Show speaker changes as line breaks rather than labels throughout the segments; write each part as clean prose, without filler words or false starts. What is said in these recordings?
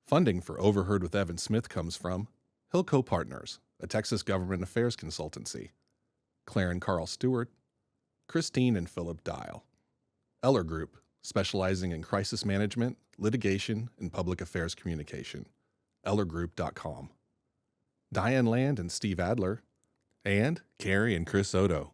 Funding for Overheard with Evan Smith comes from Hilco Partners, a Texas government affairs consultancy, Claire and Carl Stewart, Christine and Philip Dial, Eller Group, specializing in crisis management, litigation, and public affairs communication, ellergroup.com, Diane Land and Steve Adler, and Carrie and Chris Odo.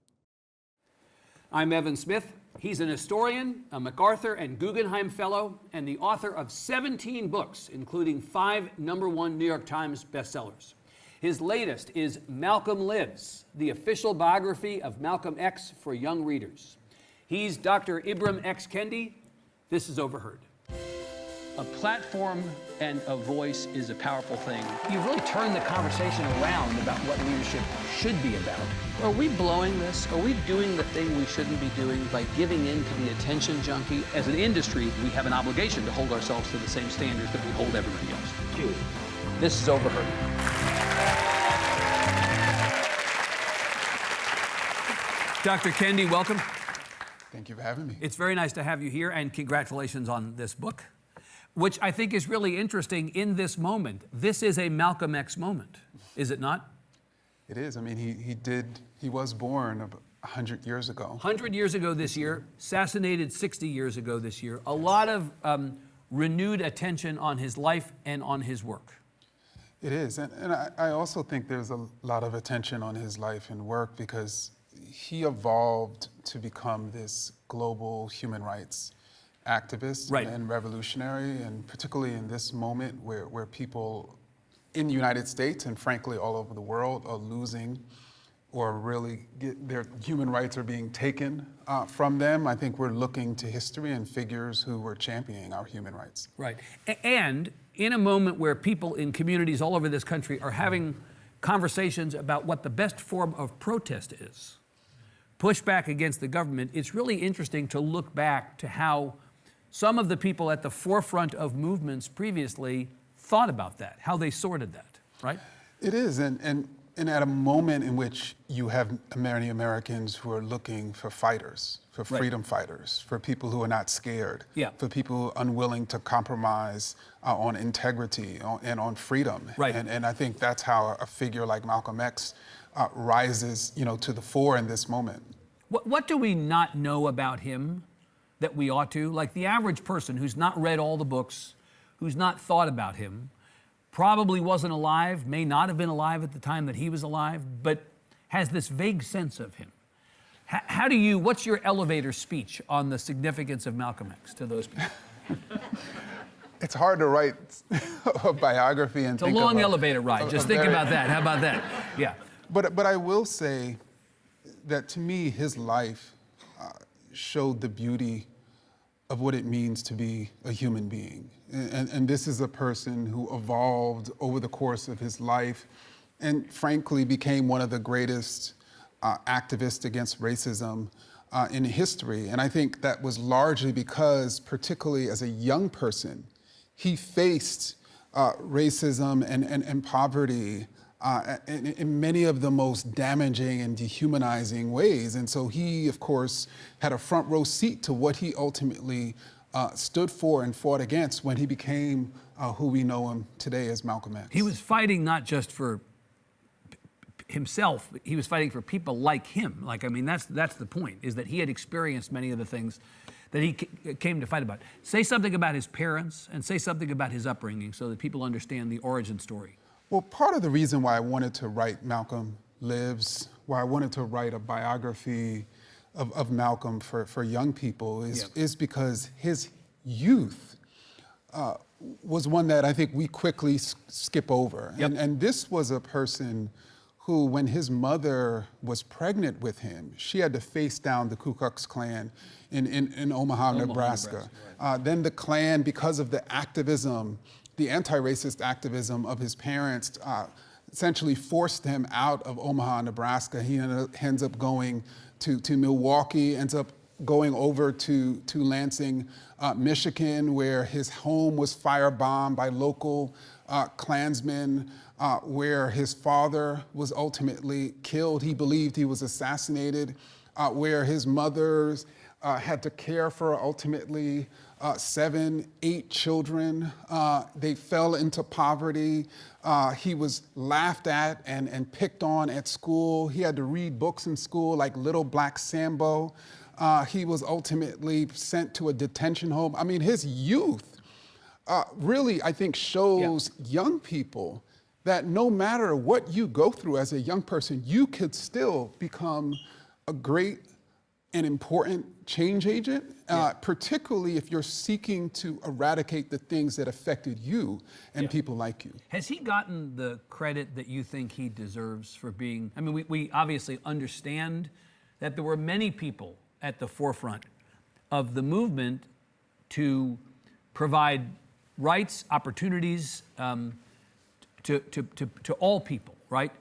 I'm Evan Smith. He's an historian, a MacArthur and Guggenheim Fellow, and the author of 17 books, including 5 #1 New York Times bestsellers. His latest is Malcolm Lives, the official biography of Malcolm X for young readers. He's Dr. Ibram X. Kendi. This is Overheard.
A platform and a voice is a powerful thing.
You've really turned the conversation around about what leadership should be about.
Are we blowing this? Are we doing the thing we shouldn't be doing by giving in to the attention junkie? As an industry, we have an obligation to hold ourselves to the same standards that we hold everybody else.
Dude.
This is Overheard.
Dr. Kendi, welcome.
Thank you for having me.
It's very nice to have you here, and congratulations on this book, which I think is really interesting in this moment. This is a Malcolm X moment, is it not?
It is. I mean, he was born 100 years ago.
100 years ago this year, assassinated 60 years ago this year. A lot of renewed attention on his life and on his work.
It is. And I also think there's a lot of attention on his life and work because he evolved to become this global human rights activist and revolutionary, and particularly in this moment where people in the United States and frankly all over the world are losing or really their human rights are being taken from them. I think we're looking to history and figures who were championing our human rights.
Right. And in a moment where people in communities all over this country are having conversations about what the best form of protest is, pushback against the government, it's really interesting to look back to how some of the people at the forefront of movements previously thought about that, how they sorted that, right?
It is, and at a moment in which you have many Americans who are looking for fighters, for freedom fighters, for people who are not scared, for people who are unwilling to compromise on integrity and on freedom.
Right.
And I think that's how a figure like Malcolm X rises, to the fore in this moment.
What do we not know about him that we ought to? Like the average person who's not read all the books, who's not thought about him, probably wasn't alive, may not have been alive at the time that he was alive, but has this vague sense of him. What's your elevator speech on the significance of Malcolm X to those people?
It's hard to write a biography and
it's a long elevator ride. Just think about that. How about that? Yeah.
But I will say that to me, his life showed the beauty of what it means to be a human being. And this is a person who evolved over the course of his life and frankly became one of the greatest activists against racism in history. And I think that was largely because, particularly as a young person, he faced racism and poverty in many of the most damaging and dehumanizing ways. And so he, of course, had a front row seat to what he ultimately stood for and fought against when he became who we know him today as Malcolm X.
He was fighting not just for himself, he was fighting for people like him. That's the point, is that he had experienced many of the things that he came to fight about. Say something about his parents and say something about his upbringing so that people understand the origin story.
Well, part of the reason why I wanted to write Malcolm Lives, why I wanted to write a biography of Malcolm for young people is because his youth was one that I think we quickly skip over. And this was a person who, when his mother was pregnant with him, she had to face down the Ku Klux Klan in Omaha, Nebraska. Then the Klan, because of the activism, the anti-racist activism of his parents, essentially forced him out of Omaha, Nebraska. He ends up going to Milwaukee, ends up going over to Lansing, Michigan, where his home was firebombed by local Klansmen, where his father was ultimately killed. He believed he was assassinated, where his mother had to care for ultimately 7, 8 children. They fell into poverty. He was laughed at and picked on at school. He had to read books in school like Little Black Sambo. He was ultimately sent to a detention home. I mean, his youth really, I think, shows young people that no matter what you go through as a young person, you could still become a great and important change agent, particularly if you're seeking to eradicate the things that affected you and people like you.
Has he gotten the credit that you think he deserves for being, I mean, we obviously understand that there were many people at the forefront of the movement to provide rights, opportunities to all people, right?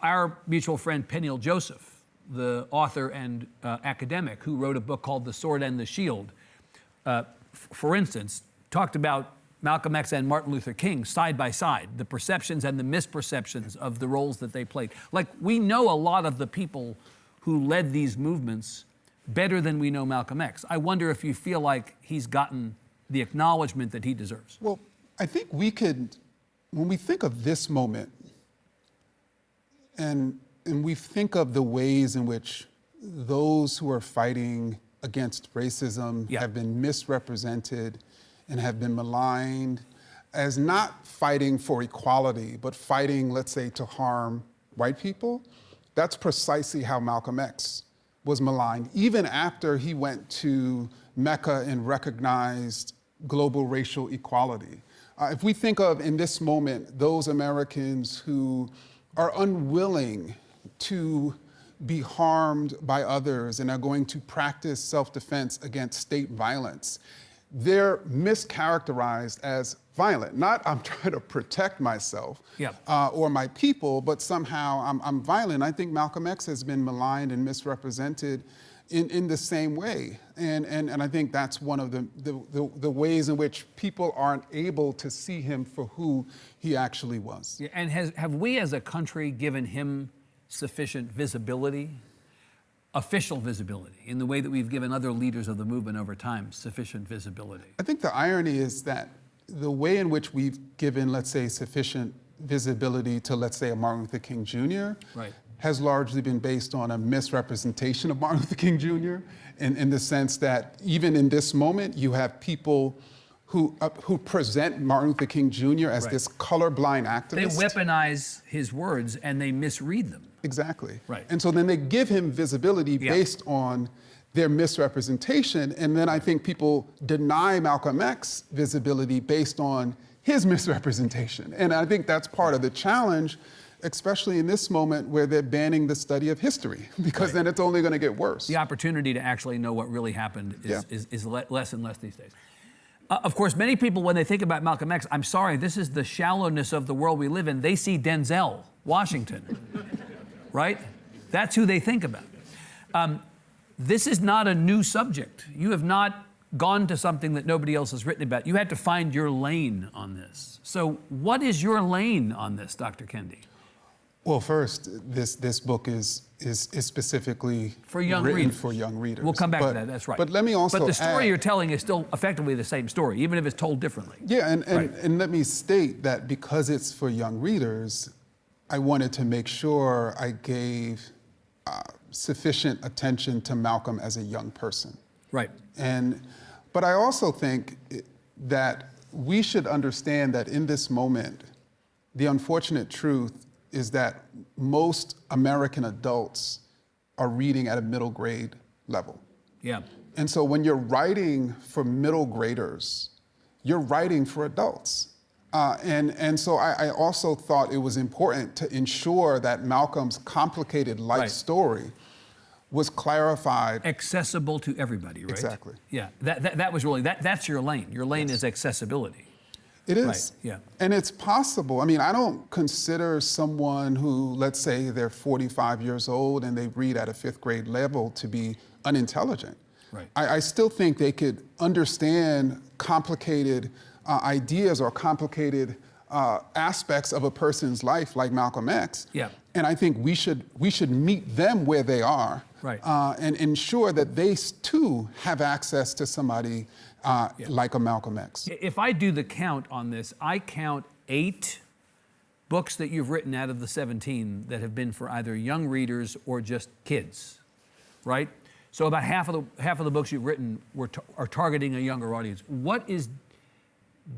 Our mutual friend Peniel Joseph, the author and academic who wrote a book called The Sword and the Shield, for instance, talked about Malcolm X and Martin Luther King side by side, the perceptions and the misperceptions of the roles that they played. Like, we know a lot of the people who led these movements better than we know Malcolm X. I wonder if you feel like he's gotten the acknowledgement that he deserves.
Well, I think we could, when we think of this moment, and we think of the ways in which those who are fighting against racism have been misrepresented and have been maligned as not fighting for equality, but fighting, let's say, to harm white people. That's precisely how Malcolm X was maligned, even after he went to Mecca and recognized global racial equality. If we think of, in this moment, those Americans who are unwilling to be harmed by others and are going to practice self-defense against state violence, they're mischaracterized as violent. Not I'm trying to protect myself or my people, but somehow I'm violent. I think Malcolm X has been maligned and misrepresented in the same way. And I think that's one of the ways in which people aren't able to see him for who he actually was.
Yeah, and have we as a country given him sufficient visibility, official visibility, in the way that we've given other leaders of the movement over time sufficient visibility?
I think the irony is that the way in which we've given, let's say, sufficient visibility to, let's say, a Martin Luther King Jr. Has largely been based on a misrepresentation of Martin Luther King Jr. in the sense that even in this moment, you have people who present Martin Luther King Jr. as this colorblind activist.
They weaponize his words and they misread them.
Exactly.
Right.
And so then they give him visibility based on their misrepresentation. And then I think people deny Malcolm X visibility based on his misrepresentation. And I think that's part of the challenge, especially in this moment where they're banning the study of history, because then it's only going to get worse.
The opportunity to actually know what really happened is less and less these days. Of course, many people, when they think about Malcolm X, I'm sorry, this is the shallowness of the world we live in. They see Denzel Washington, right? That's who they think about. This is not a new subject. You have not gone to something that nobody else has written about. You had to find your lane on this. So what is your lane on this, Dr. Kendi?
Well, first, this book is specifically
for young
written
readers.
for young readers.
We'll come back to that, that's right.
But let me also
But the story
add,
you're telling is still effectively the same story, even if it's told differently.
Yeah, and let me state that because it's for young readers, I wanted to make sure I gave sufficient attention to Malcolm as a young person.
Right.
But I also think that we should understand that in this moment, the unfortunate truth is that most American adults are reading at a middle grade level.
Yeah.
And so when you're writing for middle graders, you're writing for adults. And so I also thought it was important to ensure that Malcolm's complicated life story was clarified.
Accessible to everybody, right?
Exactly.
Yeah, that was really, that's your lane. Your lane is accessibility.
It is.
Right. Yeah.
And it's possible. I mean, I don't consider someone who, let's say they're 45 years old and they read at a 5th grade level to be unintelligent.
Right.
I still think they could understand complicated ideas or complicated aspects of a person's life, like Malcolm X.
Yeah.
And I think we should meet them where they are,
Right.
and ensure that they too have access to somebody like a Malcolm X.
If I do the count on this, I count 8 books that you've written out of the 17 that have been for either young readers or just kids, right? So about half of the books you've written are targeting a younger audience. What is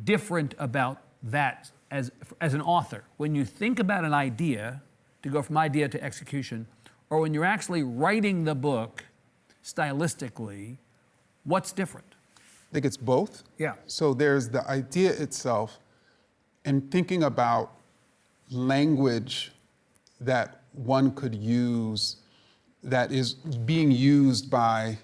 different about that as an author when you think about an idea to go from idea to execution, or when you're actually writing the book stylistically? What's different?
I think it's both.
Yeah.
So there's the idea itself, and thinking about language that one could use that is being used by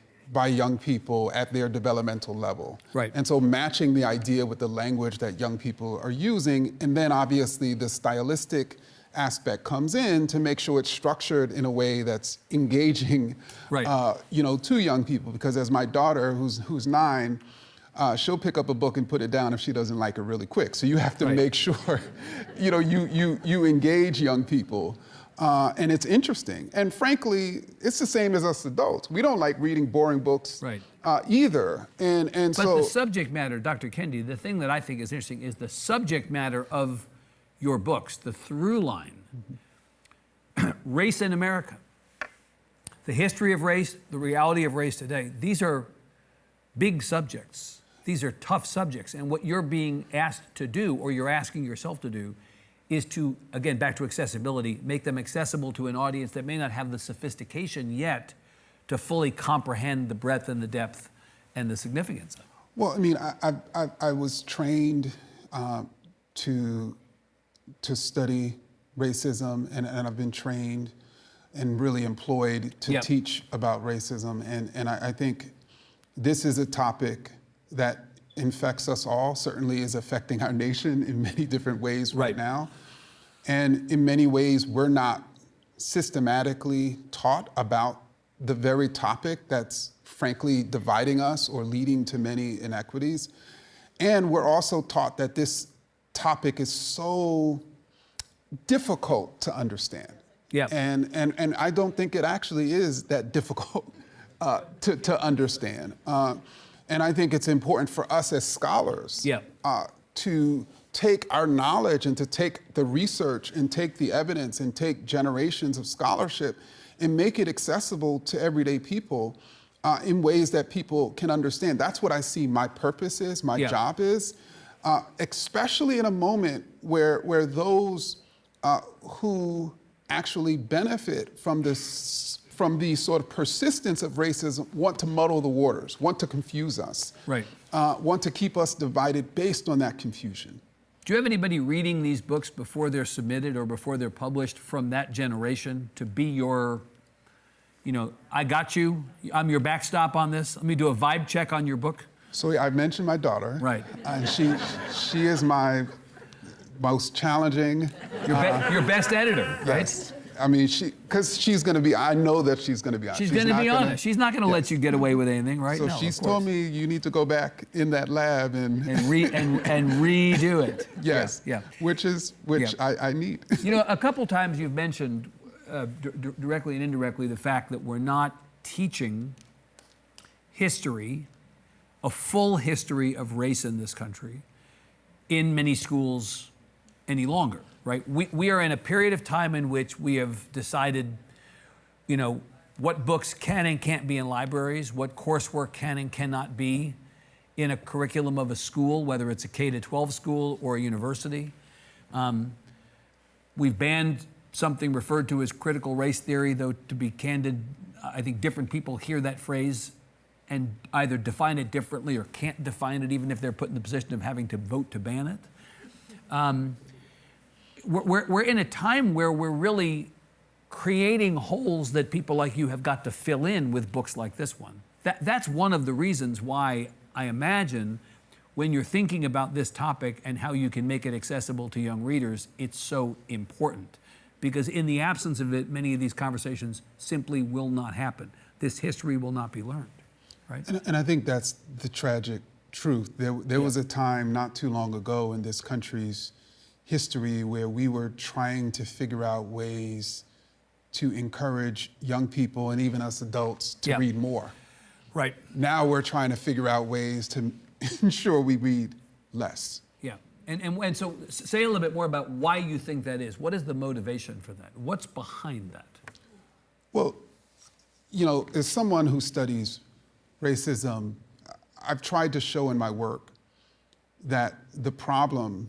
young people at their developmental level.
Right.
And so matching the idea with the language that young people are using, and then obviously the stylistic aspect comes in to make sure it's structured in a way that's engaging,
Right.
To young people. Because as my daughter, who's 9, she'll pick up a book and put it down if she doesn't like it really quick. So you have to
Right.
make sure, you engage young people. And it's interesting. And frankly, it's the same as us adults. We don't like reading boring books
Right.
Either. And
But
so
the subject matter, Dr. Kendi, the thing that I think is interesting is the subject matter of your books, the through line. Race in America, the history of race, the reality of race today. These are big subjects. These are tough subjects. And what you're being asked to do, or you're asking yourself to do, is to, again, back to accessibility, make them accessible to an audience that may not have the sophistication yet to fully comprehend the breadth and the depth and the significance of it.
Well, I mean, I was trained to study racism, and I've been trained and really employed to
Yep.
teach about racism. And I think this is a topic that infects us all, certainly is affecting our nation in many different ways right now. And in many ways, we're not systematically taught about the very topic that's frankly dividing us or leading to many inequities. And we're also taught that this topic is so difficult to understand.
Yeah.
And I don't think it actually is that difficult to understand. And I think it's important for us as scholars
Yeah.
to take our knowledge and to take the research and take the evidence and take generations of scholarship and make it accessible to everyday people in ways that people can understand. That's what I see my purpose is, my
Yeah.
job is, especially in a moment where those who actually benefit from this, from the sort of persistence of racism, want to muddle the waters, want to confuse us,
Right.
Want to keep us divided based on that confusion.
Do you have anybody reading these books before they're submitted or before they're published from that generation to be your, I got you, I'm your backstop on this? Let me do a vibe check on your book.
So I mentioned my daughter.
Right.
And she is my most challenging.
Your best editor, right?
Yes. I mean, because she's going to be, I know that she's going to be honest.
She's going to
not
be
gonna-
honest. She's not going to let you get away with anything, right?
So
No,
she's
of course.
told me you need to go back in that lab and
redo it.
yes,
Yeah.
which I need.
A couple times you've mentioned directly and indirectly the fact that we're not teaching history, a full history of race in this country, in many schools any longer, right? We are in a period of time in which we have decided, what books can and can't be in libraries, what coursework can and cannot be in a curriculum of a school, whether it's a K-12 school or a university. We've banned something referred to as critical race theory, though to be candid, I think different people hear that phrase and either define it differently or can't define it, even if they're put in the position of having to vote to ban it. We're in a time where we're really creating holes that people like you have got to fill in with books like this one. That's one of the reasons why I imagine when you're thinking about this topic and how you can make it accessible to young readers, it's so important. Because in the absence of it, many of these conversations simply will not happen. This history will not be learned, right?
And I think that's the tragic truth. There was a time not too long ago in this country's history where we were trying to figure out ways to encourage young people and even us adults to
Yeah.
read more.
Right.
Now we're trying to figure out ways to ensure we read less.
Yeah. And so say a little bit more about why you think that is. What is the motivation for that? What's behind that?
Well, you know, as someone who studies racism, I've tried to show in my work that the problem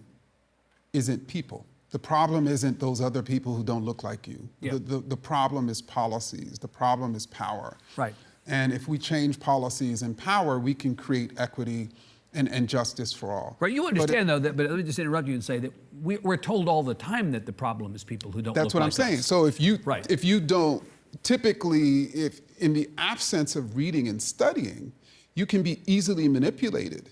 isn't people. The problem isn't those other people who don't look like you.
Yeah.
The problem is policies. The problem is power.
Right.
And if we change policies and power, we can create equity and justice for all.
Right. You
But
understand, though, that, but let me just interrupt you and say that we're told all the time that the problem is people who don't
that's
look
what
like
I'm saying.
us.
So if you
Right.
if you don't typically, if in the absence of reading and studying, you can be easily manipulated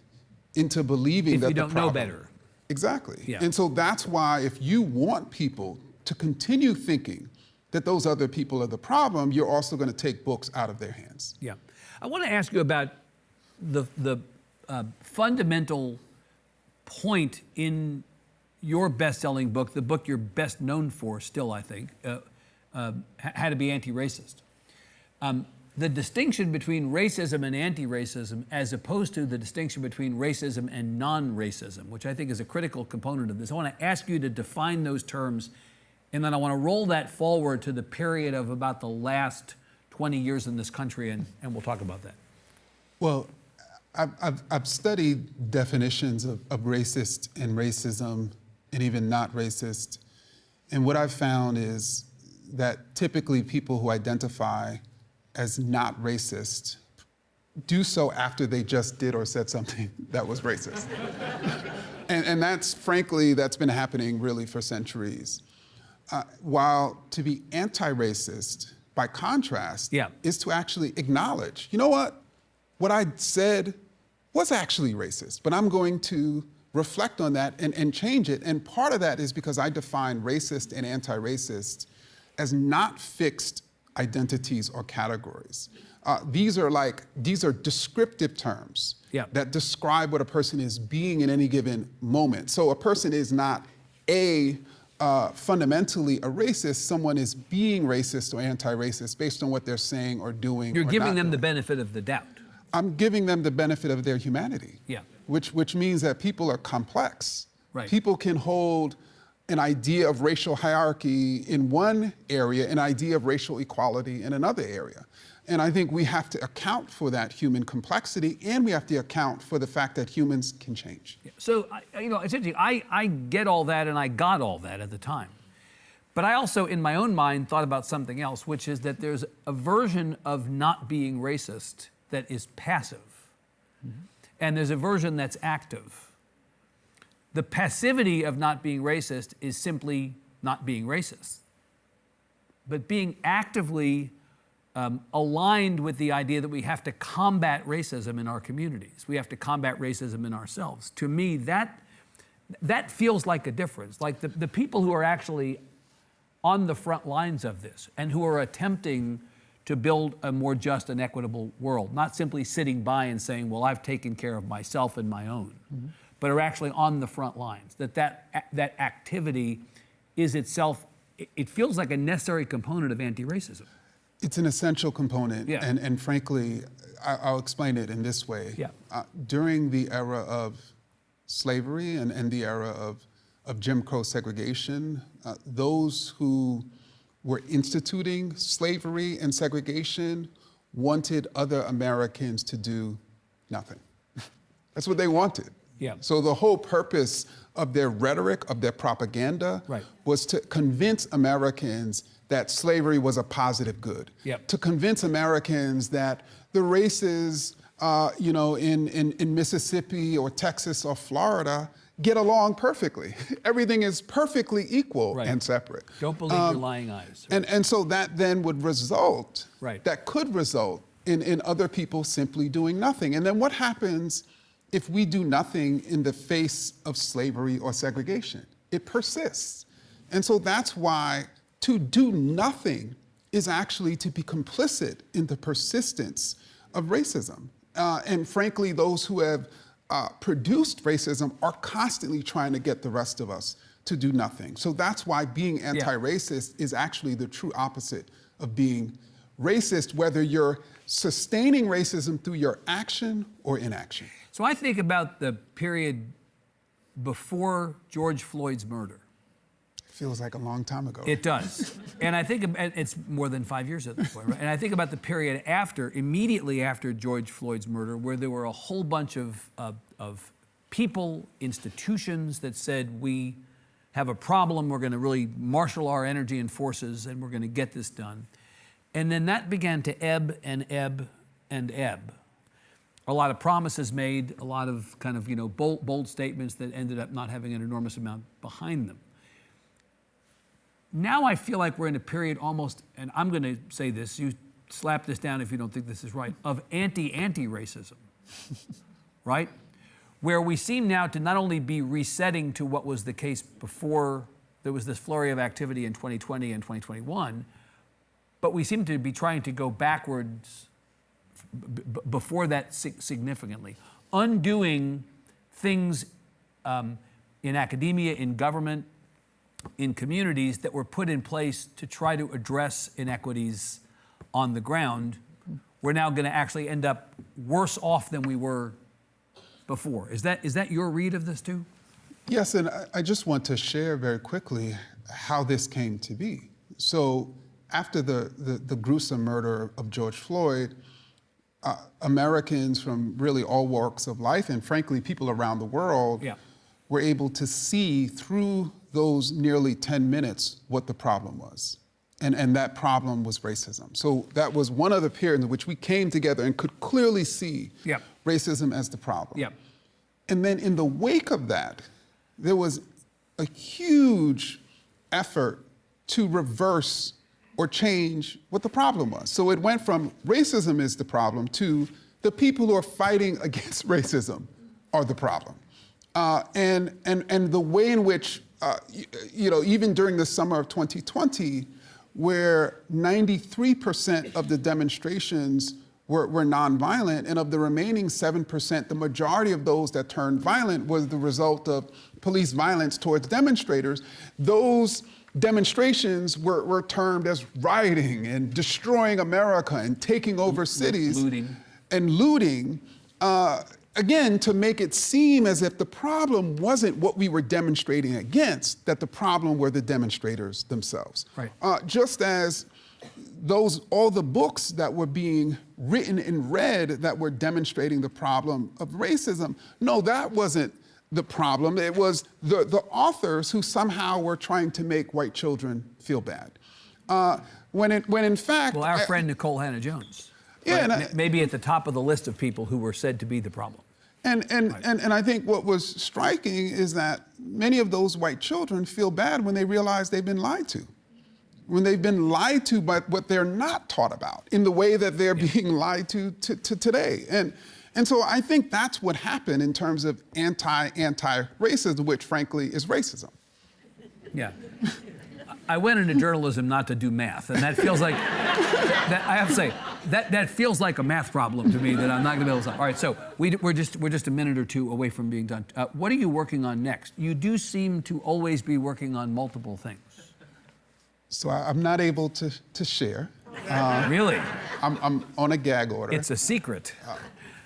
into believing
If
that
you
the
don't know
problem-
better.
Exactly.
Yeah.
And so that's why if you want people to continue thinking that those other people are the problem, you're also going to take books out of their hands.
Yeah. I want to ask you about the fundamental point in your best-selling book, the book you're best known for still, I think, How to Be Anti-Racist. The distinction between racism and anti-racism as opposed to the distinction between racism and non-racism, which I think is a critical component of this. I want to ask you to define those terms, and then I want to roll that forward to the period of about the last 20 years in this country, and we'll talk about that.
Well, I've studied definitions of racist and racism and even not racist. And what I've found is that typically people who identify as not racist do so after they just did or said something that was racist. and that's, frankly, that's been happening really for centuries. While to be anti-racist, by contrast,
Yeah.
is to actually acknowledge, you know what I said was actually racist, but I'm going to reflect on that and change it. And part of that is because I define racist and anti-racist as not fixed identities or categories. These are descriptive terms
Yeah.
that describe what a person is being in any given moment. So a person is not fundamentally a racist, someone is being racist or anti-racist based on what they're saying or doing.
You're
or
giving
not
them the
doing.
benefit of the doubt.
I'm giving them the benefit of their humanity.
Yeah.
Which means that people are complex.
Right.
People can hold an idea of racial hierarchy in one area, an idea of racial equality in another area. And I think we have to account for that human complexity, and we have to account for the fact that humans can change.
So, you know, it's interesting. I get all that, and I got all that at the time. But I also, in my own mind, thought about something else, which is that there's a version of not being racist that is passive, and there's a version that's active. The passivity of not being racist is simply not being racist. But being actively aligned with the idea that we have to combat racism in our communities, we have to combat racism in ourselves. To me, that feels like a difference. Like the people who are actually on the front lines of this and who are attempting to build a more just and equitable world, not simply sitting by and saying, well, I've taken care of myself and my own, but are actually on the front lines, that activity is itself, it feels like a necessary component of anti-racism.
It's an essential component,
Yeah.
and frankly, I'll explain it in this way.
Yeah.
During the era of slavery and the era of Jim Crow segregation, those who were instituting slavery and segregation wanted other Americans to do nothing. That's what they wanted.
Yeah.
So the whole purpose of their rhetoric, of their propaganda,
Right.
was to convince Americans that slavery was a positive good.
Yep.
To convince Americans that the races, in Mississippi or Texas or Florida get along perfectly. Everything is perfectly equal
Right.
and separate.
Don't believe your lying eyes.
And so that then would result,
Right.
that could result in other people simply doing nothing. And then what happens if we do nothing in the face of slavery or segregation? It persists. And so that's why to do nothing is actually to be complicit in the persistence of racism. And frankly, those who have produced racism are constantly trying to get the rest of us to do nothing. So that's why being anti-racist is actually the true opposite of being racist, whether you're sustaining racism through your action or inaction.
So I think about the period before George Floyd's murder.
Feels like a long time ago.
It does. And I think it's more than 5 years at this point, right? And I think about the period after, immediately after George Floyd's murder, where there were a whole bunch of people, institutions that said, we have a problem, we're gonna really marshal our energy and forces, and we're gonna get this done. And then that began to ebb and ebb and ebb. A lot of promises made, a lot of kind of, bold statements that ended up not having an enormous amount behind them. Now I feel like we're in a period almost, and I'm going to say this, you slap this down if you don't think this is right, of anti-racism, right? Where we seem now to not only be resetting to what was the case before there was this flurry of activity in 2020 and 2021, but we seem to be trying to go backwards before that significantly, undoing things in academia, in government, in communities that were put in place to try to address inequities on the ground. We're now going to actually end up worse off than we were before. Is that your read of this too?
Yes, and I just want to share very quickly how this came to be. So after the gruesome murder of George Floyd, Americans from really all walks of life, and frankly, people around the world, were able to see through those nearly 10 minutes what the problem was. And that problem was racism. So that was one of the periods in which we came together and could clearly see racism as the problem. And then in the wake of that, there was a huge effort to reverse or change what the problem was. So it went from racism is the problem to the people who are fighting against racism are the problem. And the way in which, even during the summer of 2020, where 93% of the demonstrations were nonviolent, and of the remaining 7%, the majority of those that turned violent was the result of police violence towards demonstrators. Those demonstrations were termed as rioting and destroying America and taking over cities. Looting. Again, to make it seem as if the problem wasn't what we were demonstrating against, that the problem were the demonstrators themselves.
Right.
Just as all the books that were being written and read that were demonstrating the problem of racism, no, that wasn't the problem. It was the authors who somehow were trying to make white children feel bad. When in fact...
Well, our friend Nicole Hannah-Jones.
Yeah,
right? Maybe at the top of the list of people who were said to be the problem.
And I think what was striking is that many of those white children feel bad when they realize they've been lied to. When they've been lied to by what they're not taught about in the way that they're being lied to today. And so I think that's what happened in terms of anti-racism, which frankly is racism.
Yeah. I went into journalism not to do math, and that feels like, I have to say, that feels like a math problem to me that I'm not going to be able to solve. All right, so we're just a minute or two away from being done. What are you working on next? You do seem to always be working on multiple things.
So I'm not able to share.
Really?
I'm on a gag order.
It's a secret.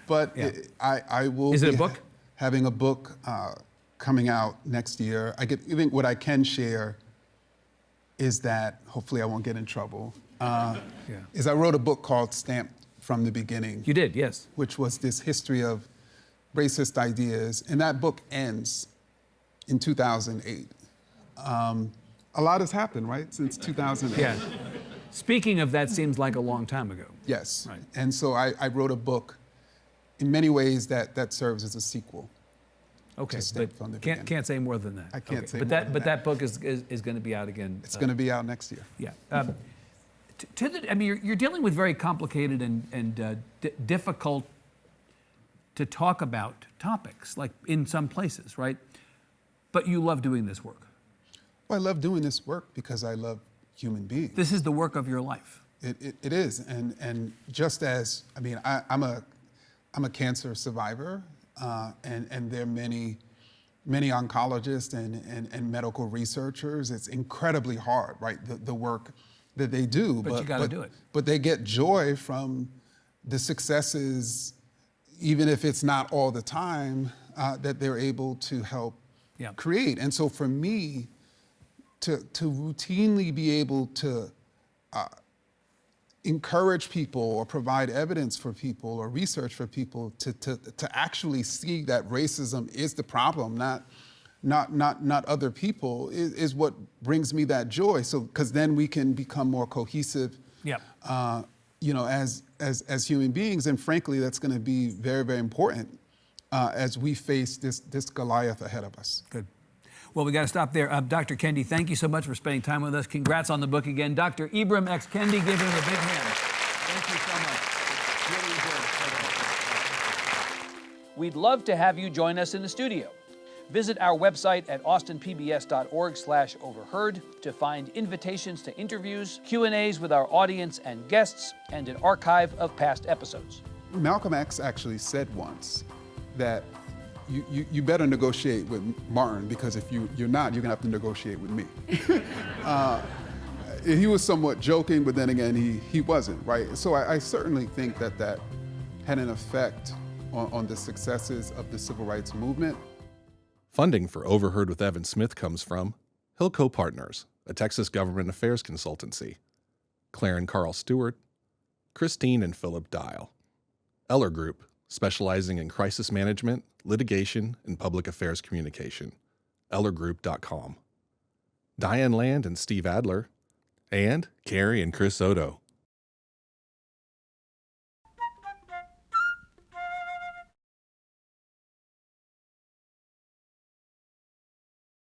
But I will
Is it
be
a book?
Having a book coming out next year. I think what I can share is that, hopefully I won't get in trouble, is I wrote a book called Stamped from the Beginning.
You did, yes.
Which was this history of racist ideas. And that book ends in 2008. A lot has happened, right, since 2008.
Yeah. Speaking of that, seems like a long time ago.
Yes.
Right.
And so I wrote a book in many ways that serves as a sequel.
Okay,
from the
but can't say more than that.
I can't say
but
more
that
than
but
that.
that book is going to be out again.
It's going to be out next year.
Yeah. I mean, you're dealing with very complicated and difficult to talk about topics, like in some places, right? But you love doing this work.
Well, I love doing this work because I love human beings.
This is the work of your life.
It is, and just as I'm a cancer survivor, and there are many many oncologists and medical researchers, it's incredibly hard, right? The work that they do.
But you gotta do it.
But they get joy from the successes, even if it's not all the time, that they're able to help create. And so for me, to routinely be able to encourage people or provide evidence for people or research for people to actually see that racism is the problem, not other people, is what brings me that joy. So, because then we can become more cohesive, as human beings, and frankly, that's going to be very, very important as we face this Goliath ahead of us.
Good. Well, we got to stop there. Dr. Kendi, thank you so much for spending time with us. Congrats on the book again. Dr. Ibram X. Kendi, give him a big hand. Thank you so much. Really enjoyed it. We'd love to have you join us in the studio. Visit our website at austinpbs.org/overheard to find invitations to interviews, Q&As with our audience and guests, and an archive of past episodes.
Malcolm X actually said once that you better negotiate with Martin, because if you're not, you're gonna have to negotiate with me. He was somewhat joking, but then again, he wasn't, right? So I certainly think that had an effect on the successes of the civil rights movement.
Funding for Overheard with Evan Smith comes from Hilco Partners, a Texas government affairs consultancy, Claire and Carl Stewart, Christine and Philip Dial, Eller Group, specializing in crisis management, litigation, and public affairs communication, ellergroup.com, Diane Land and Steve Adler, and Carrie and Chris Odo.